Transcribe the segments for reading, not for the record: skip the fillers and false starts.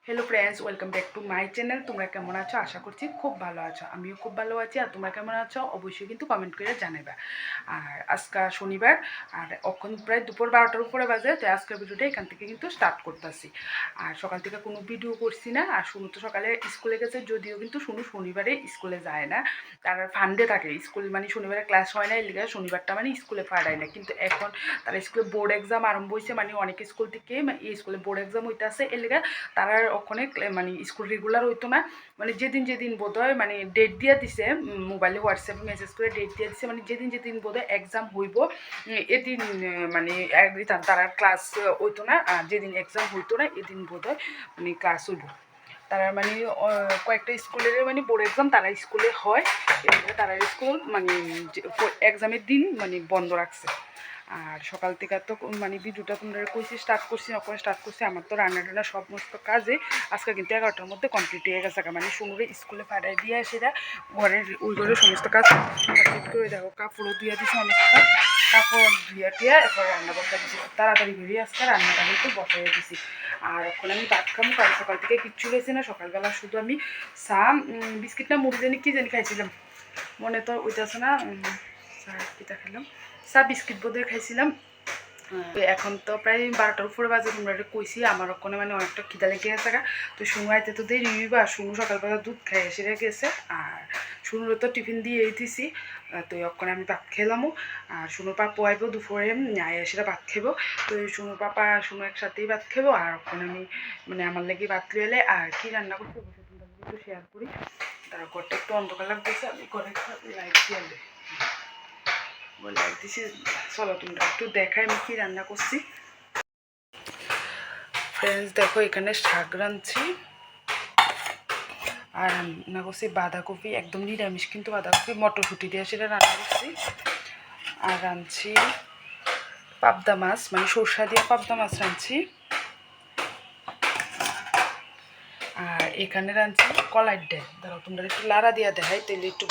Hello friends, welcome back to my channel. তোমরা কেমন আছো? আশা করছি খুব ভালো আছো। আমিও খুব ভালো আছি। আর তোমরা কেমন আছো অবশ্যই কিন্তু কমেন্ট করে জানাবা। আর আজকে শনিবার, আর এখন প্রায় দুপুর 12টার উপরে বাজে। তো আজকের ভিডিওটা এখান থেকে কিন্তু স্টার্ট করতেছি। আর সকাল থেকে কোনো ভিডিও করছি না। আর শুনু তো সকালে স্কুলে গেছে, যদিও কিন্তু শুনু শনিবারে স্কুলে যায় না, তার ফান্ডে থাকে স্কুল, মানে শনিবারে ক্লাস হয় না, এর লিগে শনিবারটা মানে স্কুলে পাঠায় না। কিন্তু এখন তারা স্কুলে বোর্ড এক্সাম আরম্ভ হয়েছে, মানে অনেক স্কুল থেকে এই স্কুলে বোর্ড এক্সাম হইতে আছে, এর লিগে তারা ওখানে মানে স্কুল রেগুলার হইতো না। মানে যেদিন বোধ হয় মানে ডেট দিয়ে দিছে, মোবাইলে হোয়াটসঅ্যাপে মেসেজ করে ডেট দিয়ে দিছে, মানে যেদিন বোধ হয় এক্সাম হইব এদিন মানে তারা ক্লাস হইতো না। আর যেদিন এক্সাম হইতো না এদিন বোধ হয় মানে ক্লাস হইব। তারা মানে কয়েকটা স্কুলের মানে বোর্ড এক্সাম তারা স্কুলে হয়, তারা স্কুল মানে এক্সামের দিন মানে বন্ধ রাখছে। আর সকাল থেকে তো মানে ভিডিওটা তোমরা কইছি স্টার্ট করছি, ওখানে স্টার্ট করছি। আমার তো রান্না টান্না সমস্ত কাজে আজকে কিন্তু 11টার মধ্যে কমপ্লিট হয়ে গেছে। মানে শুনুরে স্কুলে পাঠাই দিয়ে সেটা ঘরের ওই ঘরের সমস্ত কাজ কমপ্লিট করে দেখো। কাপড়ও ধুয়ে দিছি অনেকটা, কাপড় ধুয়ে টুয়ে এরপর রান্না করতে দিছি, তাড়াতাড়ি বেরিয়ে আজকে রান্নাটা কিন্তু বসাইয়ে দিছি। আর এখন আমি ভাত খাবো, কারণ সকাল থেকে কিচ্ছু খেয়েছি না। সকালবেলা শুধু আমি চা বিস্কিট না মুড়ি জানি কী জানি খাইছিলাম, মনে তো ওইটাছে না। চা কিটা খেলাম, চা বিস্কিট বোধহয় খাইছিলাম। এখন তো প্রায় 12টার উপরে বাজে। তোমরা এটা কইছি আমার ওখানে মানে অনেকটা খিদা লেগে গেছে। তো শুনু আইতে তো দেরি হইবা। শুনু সকালবেলা দুধ খাই এসে গেছে, আর শুনুর তো টিফিন দিয়ে দিছি। তো ওখানে আমি ভাত খেলামও। আর শুনুর পাপু আইব দুপুরে, এসে ভাত খেবো। তো শুনুর পাপা শুনু একসাথেই ভাত খেবো। আর ওখানে আমি মানে আমার লেগে ভাত লইলে আর কি রান্না করতে বসে তোমরা একটু শেয়ার করি। তারা ঘরটা একটু অন্ধকার লাগতেছে, আমি ঘরে লাইট দিয়ে লাইট দিছি। চলো তোমরা একটু দেখাই আমি কি রান্না করছি। ফ্রেন্ডস দেখো, এখানে শাক রাঁধছি, আর রান্না করছি বাঁধাকপি, একদম নিরামিষ কিন্তু বাঁধাকপি মটরশুঁটি দিয়ে সেটা রান্না করছি। আর রাঁধছি পাবদা মাছ, মানে সরষা দিয়ে পাবদা মাছ রাঁধছি। আর এখানে রাঁধছি কলাইয়ের ডাল। ধরো তোমরা একটু লাড়া দিয়া দেখাই, তাহলে একটু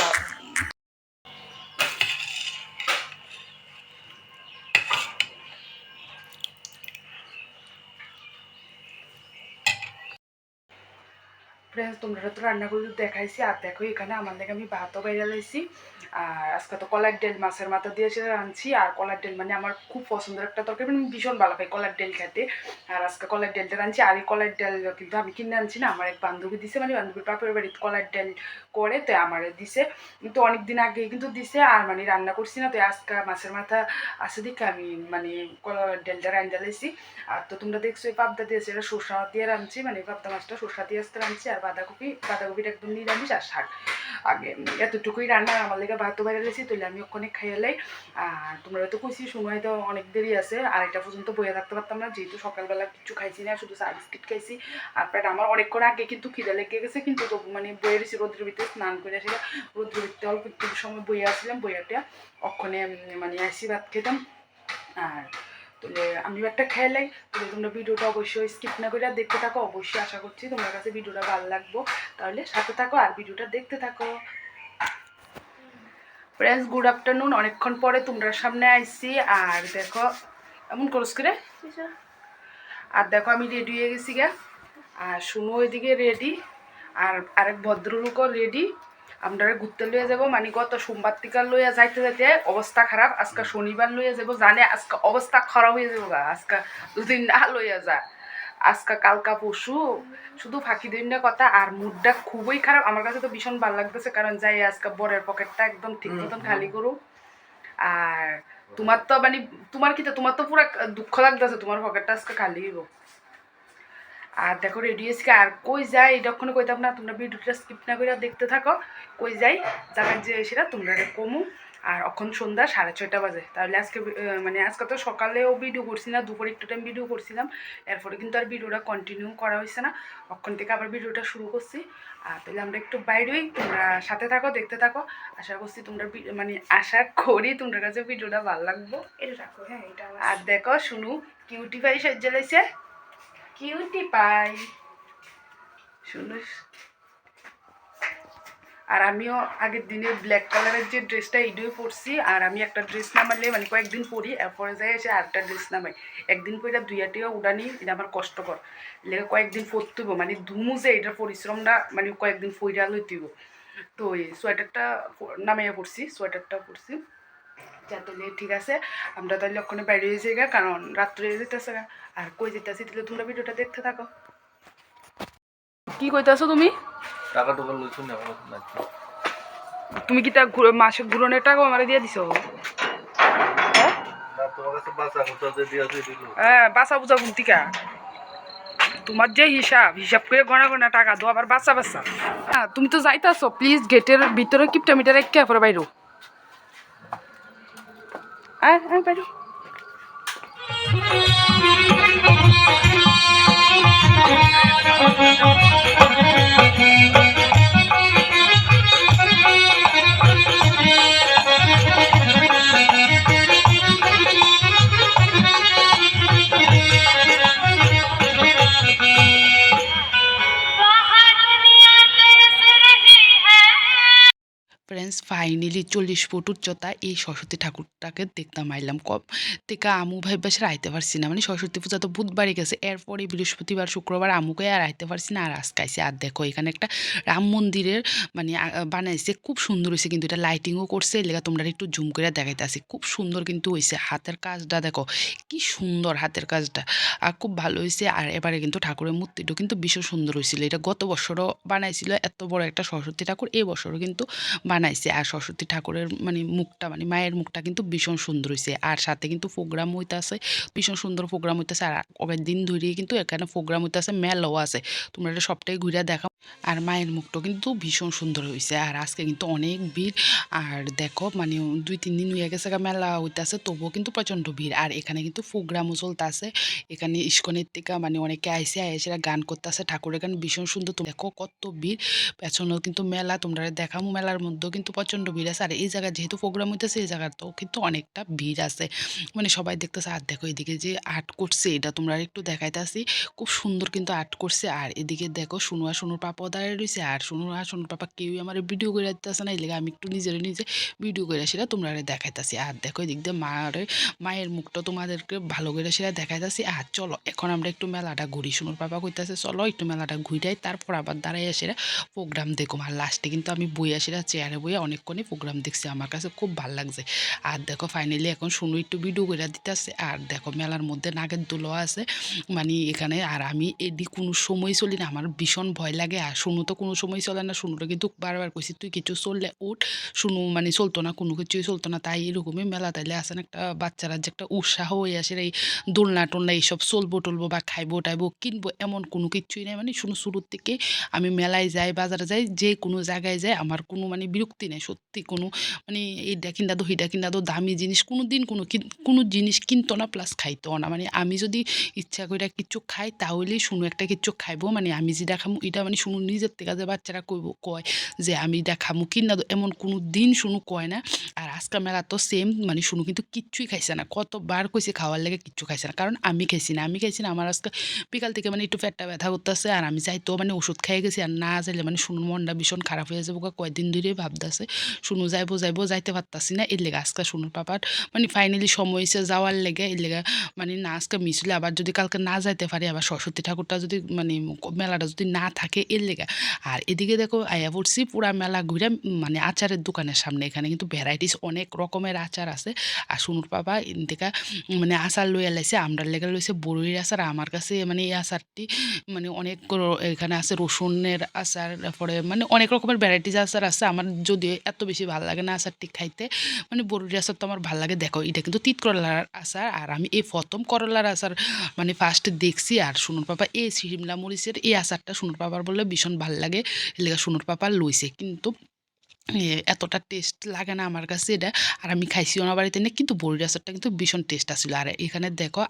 ফ্রেন্ডস তোমরা তো রান্না করে দেখাইছি। আর দেখো এখানে আমার লেগে আমি ভাতও বাইরে লাইছি। আর আজকে তো কলার ডাল মাছের মাথা দিয়ে সেটা রাঁধছি। আর কলার ডাল মানে আমার খুব পছন্দের একটা তরকারি, মানে ভীষণ ভালো পাই কলার ডাল খেতে। আর আজকে কলার ডালটা রাঁধছি। আর এই কলার ডাল কিন্তু আমি কিনে আনছি না, আমার এক বান্ধবী দিছে, মানে বান্ধবীর বাপের বাড়িতে কলার ডাল করে, তো আমার দিছে। কিন্তু অনেকদিন আগে কিন্তু দিছে, আর মানে রান্না করছি না। তো আজকে মাছের মাথা আছে দেখে আমি মানে কলার ডালটা রান্না লাইছি। আর তো তোমরা দেখছো এই পাবদা দিয়েছে, এটা সরষা দিয়ে রাঁধছি, মানে পাবদা মাছটা সরষা দিয়ে আসতে রাঁধছি। আর বাঁধাকপিটা একদম নিরামিষ, আর শাক আগে এতটুকুই রান্না। আমার লেগে ভাতও বাইরে গেছি, তাহলে আমি ওখানে খাইয়ালাই। আর তোমরা তো কইছি সময় তো অনেক দেরি আছে, আরেকটা পর্যন্ত বইয়ে থাকতে পারতাম না, যেহেতু সকালবেলা কিছু খাইছি না, শুধু চা বিস্কিট খাইছি। আর প্রায় আমার অনেকক্ষণ আগে কিন্তু খিদা লেগে গেছে, কিন্তু তো মানে বইয়ে রয়েছি রোদ্রের ভিতরে, স্নান করে আসলে রোদ্রের ভিতরে অল্প একটু সময় বইয়ে আসছিলাম, বইয়াটা ওখানে মানে আসি ভাত খেতাম। আর তাহলে আমি একটা খেয়ালাই। তাহলে তোমরা ভিডিওটা অবশ্যই স্কিপ না করে দেখতে থাকো। অবশ্যই আশা করছি তোমার কাছে ভিডিওটা ভালো লাগবো, তাহলে সাথে থাকো আর ভিডিওটা দেখতে থাকো। ফ্রেন্ডস গুড আফটারনুন, অনেকক্ষণ পরে তোমরা সামনে আইসি। আর দেখো এমন করস করে, আর দেখো আমি রেডি হয়ে গেছি গা। আর শুনো ওইদিকে রেডি, আর আরেক ভদ্রলোকও রেডি। আমরা ঘুরতে লইয়া যাবো, মানে গত সোমবার থেকে লইয়া যাইতে যাইতে অবস্থা খারাপ। আজকে শনিবার লইয়া যাবো, জানে আজকে অবস্থা খারাপ হয়ে যাবো গা। আজকে দুদিন না লইয়া যা, আজকে কালকা পরশু শুধু ফাঁকি দিন না কথা। আর মুডটা খুবই খারাপ। আমার কাছে তো ভীষণ ভালো লাগতেছে, কারণ যাই আজকে বরের পকেটটা একদম ঠিক মতন খালি করু। আর তোমার তো মানে তোমার তো পুরো দুঃখ লাগতেছে, তোমার পকেটটা আজকে খালি হইব। আর দেখো রেডি হয়েছি। আর কই যাই এটাক্ষণে কইতাম না, তোমরা ভিডিওটা স্কিপ না করে দেখতে থাকো। কই যাই জায়গায় যে সেটা তোমরা কমু। আর এখন সন্ধ্যা 6:30 বাজে। তাহলে আজকে মানে আজকে তো সকালেও ভিডিও করছি না, দুপুরে একটু টাইম ভিডিও করছিলাম, এরপরে কিন্তু আর ভিডিওটা কন্টিনিউ করা হয়েছে না। ওখান থেকে আবার ভিডিওটা শুরু করছি। আর তাহলে আমরা একটু বাইরেই, তোমরা সাথে থাকো, দেখতে থাকো। আশা করছি তোমরা মানে আশা করি তোমার কাছে ভিডিওটা ভালো লাগবো। এটা রাখো, হ্যাঁ এটা। আর দেখো শুনু কিউটি পাই সাজ্জা লাইছে, কিউটি পাই শুনুস। আর আমিও আগের দিনে ব্ল্যাক কালারের যে ড্রেসটা এইটাই পরছি। আর আমি একটা ড্রেস নামালে মানে কয়েকদিন পরি, এরপরে যাই এসে আরেকটা ড্রেস নামাই। একদিন পরে দুইয়াটিও উড়ানি, এটা আমার কষ্টকর। লেগে কয়েকদিন পরতেইব, মানে ধুমু যে এটার পরিশ্রমটা মানে কয়েকদিন ফইরা লইতেইব। তো এই সোয়েটারটা নামাইয়া পড়ছি, সোয়েটারটা পরছি। তাহলে ঠিক আছে, আমরা তাহলে ওখানে বাইরে হয়েছে গা, কারণ রাত্রে যেতেছে গা। আর কই যেতেছি তাহলে তোমরা ভিডিওটা দেখতে থাকো। কি কইতাছো তুমি? টাকা টাকা লইছো না নাকি? তুমি কি তা মাসে ঘুরনের টাকা আমার দিয়ে দিছো? না তোমার কাছে বাসা কোথা দিয়ে দিয়েছে দিল? হ্যাঁ, বাসা বুঝা গুনতিকা। তোমার যে হিসাব করে গনা গনা টাকা দো, আবার বাচ্চা বাচ্চা। হ্যাঁ, তুমি তো যাইতাছো, প্লিজ গেটের ভিতরে কিপটা মিটার রেখে পরে বাইরো। হ্যাঁ হ্যাঁ, বাইরো। ফ্রেন্ডস, ফাইনালি 40 ফুট উচ্চতা এই সরস্বতী ঠাকুরটাকে দেখতাম আইলাম কম থেকে আমু ভাই বাসে আইতে পারছি না। মানে সরস্বতী পূজা তো বুধবারে গেছে, এরপরে বৃহস্পতিবার শুক্রবার আমুকে আর আইতে পারছি না। আর আজকে আইসি। আর দেখো এখানে একটা রাম মন্দিরের মানে বানাইছে, খুব সুন্দর হয়েছে, কিন্তু এটা লাইটিংও করছে। এলাকা তোমরা একটু জুম করে দেখাইতে আসি, খুব সুন্দর কিন্তু হয়েছে। হাতের কাজটা দেখো কি সুন্দর, হাতের কাজটা আর খুব ভালো হয়েছে। আর এবারে কিন্তু ঠাকুরের মূর্তিটা কিন্তু ভীষণ সুন্দর হয়েছিল। এটা গত বছরও বানাইছিল, এত বড় একটা সরস্বতী ঠাকুর এই বছরও কিন্তু বানাইছে। আর সরস্বতী ঠাকুরের মানে মুখটা, মানে মায়ের মুখটা কিন্তু ভীষণ সুন্দর হয়েছে। আর সাথে কিন্তু প্রোগ্রাম হইতেছে, ভীষণ সুন্দর প্রোগ্রাম হইতেছে। আর অনেক দিন ধরে কিন্তু এখানে প্রোগ্রাম হইতেছে, মেলাও আছে, তোমরা এটা সবটাই ঘুরে দেখা। আর মায়ের মুখটা কিন্তু ভীষণ সুন্দর হয়েছে। আর আজকে কিন্তু অনেক ভিড়। আর দেখো মানে 2-3 দিন হয়ে গেছে মেলা হইতেছে, তবুও কিন্তু প্রচণ্ড ভিড়। আর এখানে কিন্তু প্রোগ্রামও চলতেছে। এখানে ইস্কনের থেকে মানে অনেকে আইসে আইসেরা গান করতেছে, ঠাকুরের গান ভীষণ সুন্দর। তুমি দেখো কত ভিড়, পেছনেও কিন্তু মেলা, তোমরা দেখামো মেলার মধ্যেও কিন্তু প্রচণ্ড ভিড় আছে। আর এই জায়গায় যেহেতু প্রোগ্রাম হইতেছে, এই জায়গাতেও কিন্তু অনেকটা ভিড় আছে, মানে সবাই দেখতেছে। আর দেখো এদিকে যে আর্ট করছে, এটা তোমরা একটু দেখাইতেছি, খুব সুন্দর কিন্তু আর্ট করছে। আর এদিকে দেখো শুনু আর শুনুর পাপা দাঁড়িয়ে রয়েছে। আর শুনুর পাপা কেউই আমার ভিডিও করে দিতেছে না, এদিকে আমি একটু নিজে ভিডিও করে সেটা তোমরা দেখাইতেছি। আর দেখো এদিক দিয়ে মায়ের মুখটা তোমাদেরকে ভালো করে সেটা দেখাইতেছি। আর চলো এখন আমরা একটু মেলাটা ঘুরি। শুনুর পাপা কইতাছে চলো একটু মেলাটা ঘুরাই, তারপর আবার দাঁড়াই সেটা প্রোগ্রাম দেখো। আর লাস্টে কিন্তু আমি বইয়া সেটা চেয়ারে বইয়া অনেকক্ষণই প্রোগ্রাম দেখছি, আমার কাছে খুব ভালো লাগছে। আর দেখো ফাইনালি এখন শুনু একটু ভিডিও করে দিতেছে। আর দেখো মেলার মধ্যে নাগের দোলও আছে, মানে এখানে। আর আমি এদি কোনো সময় চলি না, আমার ভীষণ ভয় লাগে। আর শুনু তো কোনো সময় চলে না, শুনুটা কিন্তু বারবার কইছি তুই কিছু চললে উঠ, শুনু মানে চলতো না, কোনো কিছুই চলতো না। তাই এরকমই মেলা তাইলে আসেন একটা বাচ্চারা যে একটা উৎসাহ হয়ে আসে, এই দোলনা টোলনা এইসব চলবো টলবো বা খাইবো টাইবো কিনবো এমন কোনো কিছুই নেই। মানে শুরুর থেকে আমি মেলায় যাই, বাজারে যাই, যে কোনো জায়গায় যাই, আমার কোনো মানে বিরক্তি নেই সত্যি। কোনো মানে এইটা কিনা দো হিটা কিনা দো, দামি জিনিস কোনো দিন কোনো জিনিস কিনতো না, প্লাস খাইতো না। মানে আমি যদি ইচ্ছা করে কিছু খাই তাহলেই শুনু একটা কিছু খাইবো, মানে আমি যেটা খামু এটা মানে শুনু নিজের থেকে যে বাচ্চারা কয় যে আমি এটা খামু কিনা দো, এমন কোনো দিন শুনু কয় না। আর আজকে মেলা তো সেম, মানে শুনু কিন্তু কিচ্ছুই খাইছে না, কতবার কইছে খাওয়ার লেগে কিচ্ছু খাইছে না, কারণ আমি খাইছি না। আমার আজকে বিকাল থেকে মানে একটু পেটটা ব্যথা করতেছে। আর আমি যাইতো মানে ওষুধ খেয়ে গেছি, আর না যাইলে মানে শুনুর মনটা ভীষণ খারাপ হয়ে যাবো, কয়েকদিন ধরে ভাবতেছে শুনু যাইতে পারতাছি না। এর লেগে আজকে শুনুর পাপার মানে ফাইনালি সময় হয়েছে যাওয়ার লেগে। এর লেগে মানে না আজকে মিস হলে আবার যদি কালকে না যাইতে পারি, আবার সরস্বতী ঠাকুরটা যদি মানে মেলাটা যদি না থাকে এর লেগে। আর এদিকে দেখো আয়া পড়ছি পুরা মেলা ঘুরে মানে আচারের দোকানের সামনে, এখানে কিন্তু ভ্যারাইটিস অনেক রকমের আচার আছে। আর শুনুর পাপা এদিকে মানে আচার লইয়া লাইছে, আমরা লেগে লইছে বড়ির আচার। আমার কাছে মানে এই আচারটি মানে অনেক এখানে আছে রসুনের আচার, তারপরে মানে অনেক রকমের ভ্যারাইটিস আচার আছে। আমার যদিও এত বেশি ভালো লাগে না আচারটি খাইতে, মানে বড়ির আচার তো আমার ভালো লাগে। দেখো এটা কিন্তু তিত করলার আচার, আর আমি এই প্রথম করলার আচার মানে ফার্স্ট দেখছি। আর শুনুর পাপা এই শিমলা মরিচের এই আচারটা শুনুর পাপার বললে ভীষণ ভালো লাগে, এলাকা শুনুর পাপা লইছে। কিন্তু এতটা টেস্ট লাগে না আমার কাছে এটা। আর আমি খাইছিও না বাড়িতে এনে, কিন্তু বড়ির আচারটা কিন্তু ভীষণ টেস্ট আছিল। আর এখানে দেখো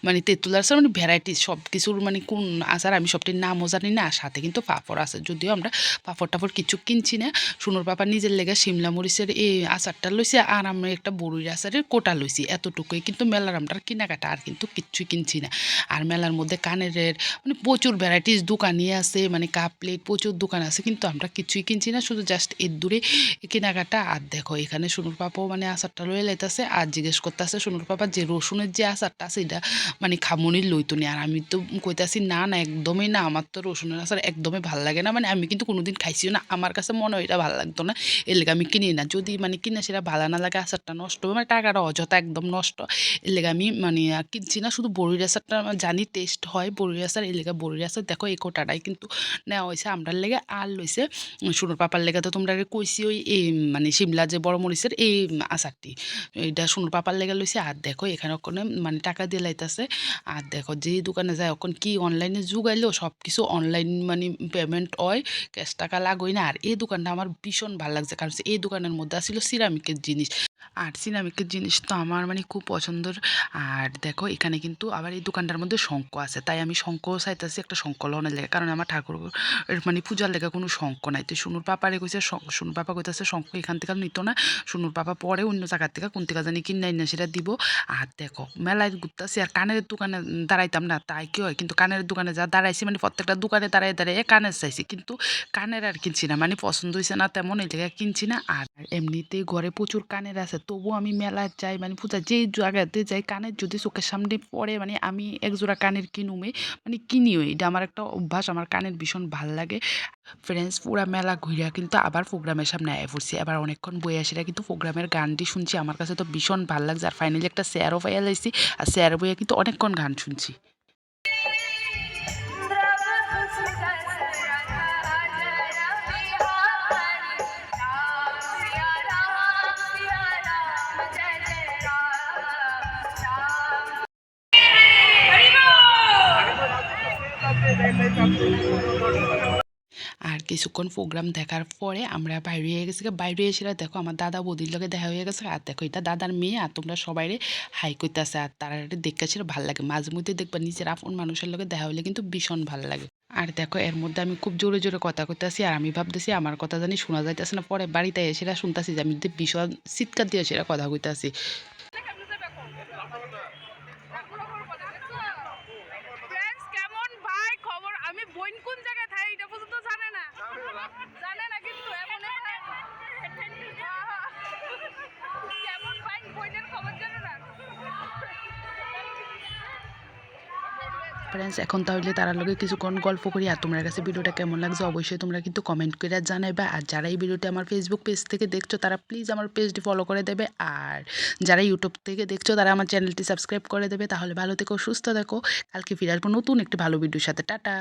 মানে তেঁতুল আচার মানে ভ্যারাইটিস সব কিছুর মানে কোন আচার আমি সবটির নামও জানি না। আর সাথে কিন্তু পাঁপড় আছে, যদিও আমরা পাঁপড়-টাপড় কিছু কিনছি না। সুনুর পাপা নিজের লেগে শিমলা মরিচের এই আচারটা লইছে, আর আমি একটা বড়ির আচারের কোটা লইছি। এতটুকুই কিন্তু মেলার আমরা কেনাকাটা, আর কিন্তু কিচ্ছুই কিনছি না। আর মেলার মধ্যে কানেরের মানে প্রচুর ভ্যারাইটিস দোকানই আছে, মানে কাপ প্লেট প্রচুর দোকান আছে, কিন্তু আমরা কিছুই কিনছি না, শুধু জাস্ট এর দূরে কেনাকাটা। আর দেখো এখানে সুনুর পাপাও মানে আচারটা লয়ে লাইতেছে, আর জিজ্ঞেস করতেছে সুনুর পাপা যে রসুনের যে আচারটা আছে এটা মানে খামুনির লইতো নি। আর আমি তো কইতাছি না না একদমই না, আমার তো রসুনের আচার একদমই ভাল লাগে না, মানে আমি কিন্তু কোনোদিন খাইছিও না, আমার কাছে মনে হয় এটা ভালো লাগতো না, এর লেগে আমি কিনি না। যদি মানে কিনে সেটা ভালো না লাগে, আচারটা নষ্ট হবে, মানে টাকাটা অযথা একদম নষ্ট, এর লেগে আমি মানে কিনছি না। শুধু বড়ির আচারটা আমার জানি টেস্ট হয় বড়ির আচার, এর লেগে বড়ির আচার দেখো এই কোটাটাই কিন্তু নেওয়া হয়েছে আমরার লেগে। আর লইছে সুনুর পাপার লেগে তো তোমরা কইছি ওই এই মানে সিমলা যে বড় মরিচের এই আচারটি, এইটা সুনুর পাপার লেগে লইছে। আর দেখো এখানে ওখানে মানে টাকা দিয়ে লাইতাছে। আর দেখো যে দোকানে যায় ওখান কি অনলাইনে যুগাইলেও সব কিছু অনলাইন মানে পেমেন্ট হয়, ক্যাশ টাকা লাগোই না। আর এই দোকানটা আমার ভীষণ ভালো লাগছে, কারণ এই দোকানের মধ্যে ছিল সিরামিকের জিনিস, আর সিরামিকের জিনিস তো আমার মানে খুব পছন্দের। আর দেখো এখানে কিন্তু আবার এই দোকানটার মধ্যে শঙ্খ আছে, তাই আমি শঙ্খও চাইতেছি একটা শঙ্খ লনের লেগে, কারণ আমার ঠাকুর মানে পূজার লেগে কোনো শঙ্খ নাই। তো সুনুর পাপারে কইছে সুনুর পাপা কইতেছে শঙ্খ এখান থেকে নিত না, সুনুর পাপা পরে অন্য জায়গার থেকে কোন থেকে জানি কিনে না সেটা দিব। আর দেখো মেলায় ঘুরতেছি, আর কানের দোকানে দাঁড়াইতাম না তাই কি হয়, কিন্তু কানের দোকানে যা দাঁড়াইছি মানে প্রত্যেকটা দোকানে দাঁড়ায় দাঁড়ায় কানের চাইছি, কিন্তু কানের আর কিনছি না, মানে পছন্দ হয়েছে না তেমন, এই জায়গায় কিনছি না। আর এমনিতেই ঘরে প্রচুর কানের আছে, তবুও আমি মেলায় যাই মানে পূজা যেই জায়গাতে যাই, কানের যদি চোখের সামনে পড়ে মানে আমি একজোড়া কানের কিনুমে, মানে কিনিও, এটা আমার একটা অভ্যাস, আমার কানের ভীষণ ভাল লাগে। ফ্রেন্ডস পুরা মেলা ঘুরিয়া কিন্তু আবার প্রোগ্রামের সামনে আয়া পড়ছি, আবার অনেকক্ষণ বই আসিরা কিন্তু প্রোগ্রামের গানটি শুনছি, আমার কাছে তো ভীষণ ভাল লাগছে। আর ফাইনালি একটা চেয়ারও পাইয়া লাইছি, আর চেয়ার বইয়া কিন্তু অনেকক্ষণ গান শুনছি। আর কিছুক্ষণ প্রোগ্রাম দেখার পরে আমরা বাইরে হয়ে গেছি, বাইরে এসে দেখো আমার দাদা বৌদির লগে দেখা হয়ে গেছে। আর দেখো এটা দাদার মেয়ে, আর তোমরা সবাই হাই করতেছে, আর তারা দেখতে ছিল ভাল লাগে, মাঝে মধ্যে দেখবা নিজের আপন মানুষের লগে দেখা হইলে কিন্তু ভীষণ ভাল লাগে। আর দেখো এর মধ্যে আমি খুব জোরে জোরে কথা কইতাছি, আর আমি ভাবতেছি আমার কথা জানি শোনা যাইতেছে না, পরে বাড়িতে এসে শুনতাছি যে আমি ভীষণ চিৎকার দিয়ে সেটা কথা কইতাছি। ফ্রেন্ডস কেমন ভাই খবর, আমি বোন কোন জায়গায় থাই এটা পর্যন্ত জানে না, জানে না কিন্তু এমন কেমন ভাই বোনের খবর জানে না। ফ্রেন্ডস এখন তাহলে তার লগে কিছুক্ষণ গল্প করি। আর তোমার কাছে ভিডিওটা কেমন লাগছে অবশ্যই তোমরা কিন্তু কমেন্ট করে জানাইবা। আর যারা এই ভিডিওটি আমার ফেসবুক পেজ থেকে দেখছো তারা প্লিজ আমার পেজটি ফলো করে দেবে, আর যারা ইউটিউব থেকে দেখছো তারা আমার চ্যানেলটি সাবস্ক্রাইব করে দেবে। তাহলে ভালো থেকো, সুস্থ থেকো, কালকে ফিরে আসবো নতুন একটি ভালো ভিডিওর সাথে। টাটা।